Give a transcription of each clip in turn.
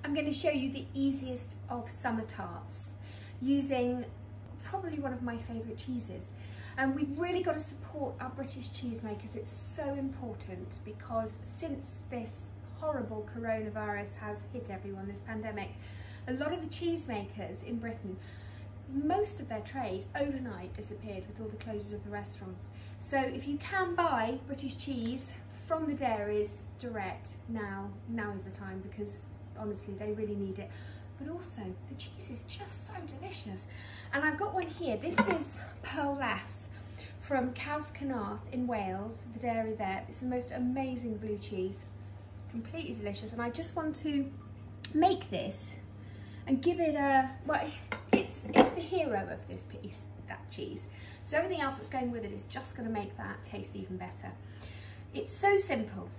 I'm going to show you the easiest of summer tarts using probably one of my favourite cheeses. And we've really got to support our British cheesemakers. It's so important because since this horrible coronavirus has hit everyone, this pandemic, a lot of the cheesemakers in Britain, most of their trade overnight disappeared with all the closures of the restaurants. So if you can buy British cheese from the dairies direct, now is the time, because honestly they really need it. But also the cheese is just so delicious. And I've got one here. This is Perl from Caws Cenarth in Wales, the dairy there. It's the most amazing blue cheese, completely delicious. And I just want to make this and give it a, well, it's the hero of this piece, that cheese. So everything else that's going with it is just going to make that taste even better. It's so simple.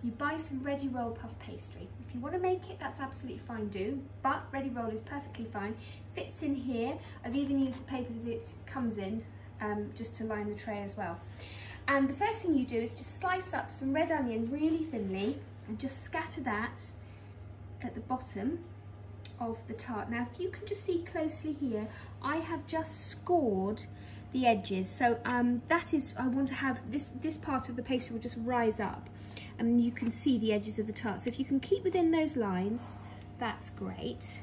You buy some ready roll puff pastry. If you want to make it, that's absolutely fine, do, but ready roll is perfectly fine. Fits in here. I've even used the paper that it comes in just to line the tray as well. And the first thing you do is just slice up some red onion really thinly and just scatter that at the bottom of the tart. Now, if you can just see closely here, I have just scored the edges. So that is, I want to have this part of the pastry will just rise up and you can see the edges of the tart. So if you can keep within those lines, that's great.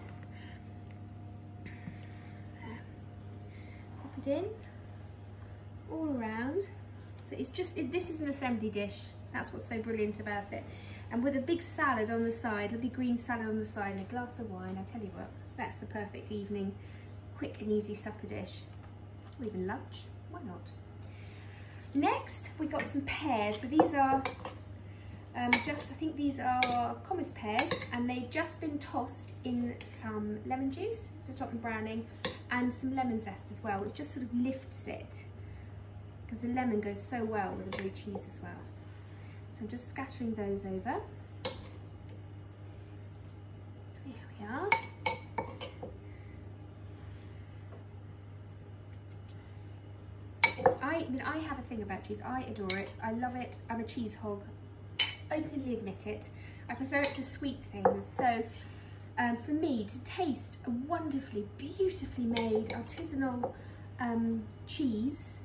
There. Pop it in all around. So it's just, this is an assembly dish. That's what's so brilliant about it. And with a big salad on the side, lovely green salad on the side and a glass of wine, I tell you what, that's the perfect evening, quick and easy supper dish. Or even lunch, why not? Next, we got some pears. So these are I think these are Caws pears, and they've just been tossed in some lemon juice to stop them browning, and some lemon zest as well, which just sort of lifts it, because the lemon goes so well with the blue cheese as well. So I'm just scattering those over. There we are. I have a thing about cheese. I adore it. I love it. I'm a cheese hog. Openly admit it. I prefer it to sweet things. So for me to taste a wonderfully, beautifully made artisanal cheese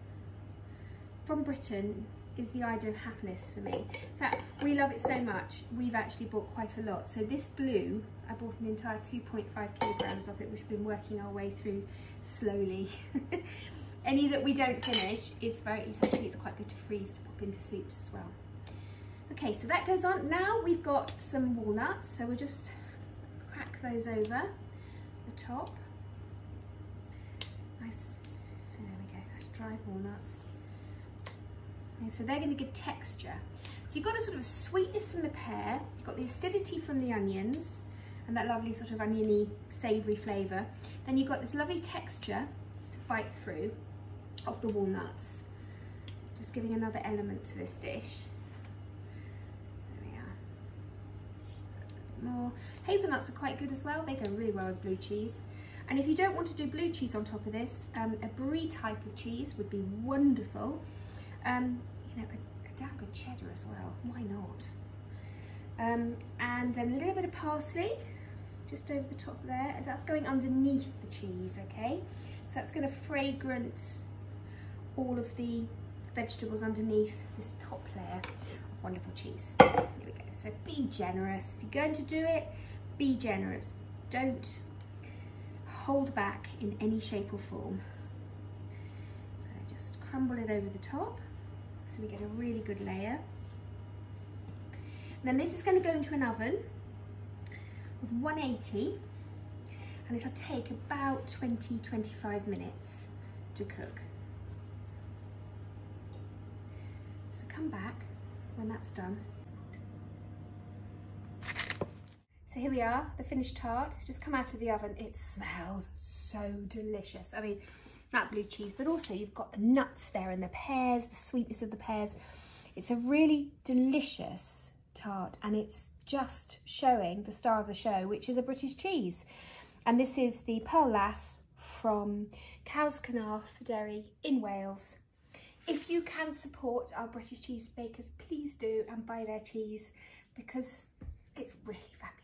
from Britain is the idea of happiness for me. In fact, we love it so much, we've actually bought quite a lot. So this blue, I bought an entire 2.5 kilograms of it, which we've been working our way through slowly. Any that we don't finish is it's quite good to freeze to pop into soups as well. Okay, so that goes on. Now we've got some walnuts, so we'll just crack those over the top. Nice, there we go, nice dried walnuts. Okay, so they're going to give texture. So you've got a sort of sweetness from the pear, you've got the acidity from the onions, and that lovely sort of oniony, savoury flavour. Then you've got this lovely texture to bite through of the walnuts, just giving another element to this dish. More. Hazelnuts are quite good as well. They go really well with blue cheese. And if you don't want to do blue cheese on top of this, a brie type of cheese would be wonderful. You know, a damn good cheddar as well. Why not? And then a little bit of parsley just over the top there. That's going underneath the cheese, okay? So that's going to fragrance all of the vegetables underneath this top layer of wonderful cheese. Here we go. So be generous. If you're going to do it, be generous. Don't hold back in any shape or form. So just crumble it over the top so we get a really good layer. And then this is going to go into an oven of 180, and it'll take about 20-25 minutes to cook. So come back when that's done. So here we are, the finished tart. It's just come out of the oven. It smells so delicious. I mean, that blue cheese, but also you've got the nuts there and the pears, the sweetness of the pears. It's a really delicious tart, and it's just showing the star of the show, which is a British cheese. And this is the Pearl from Caws Cenarth Dairy in Wales. If you can support our British cheese bakers, please do, and buy their cheese, because it's really fabulous.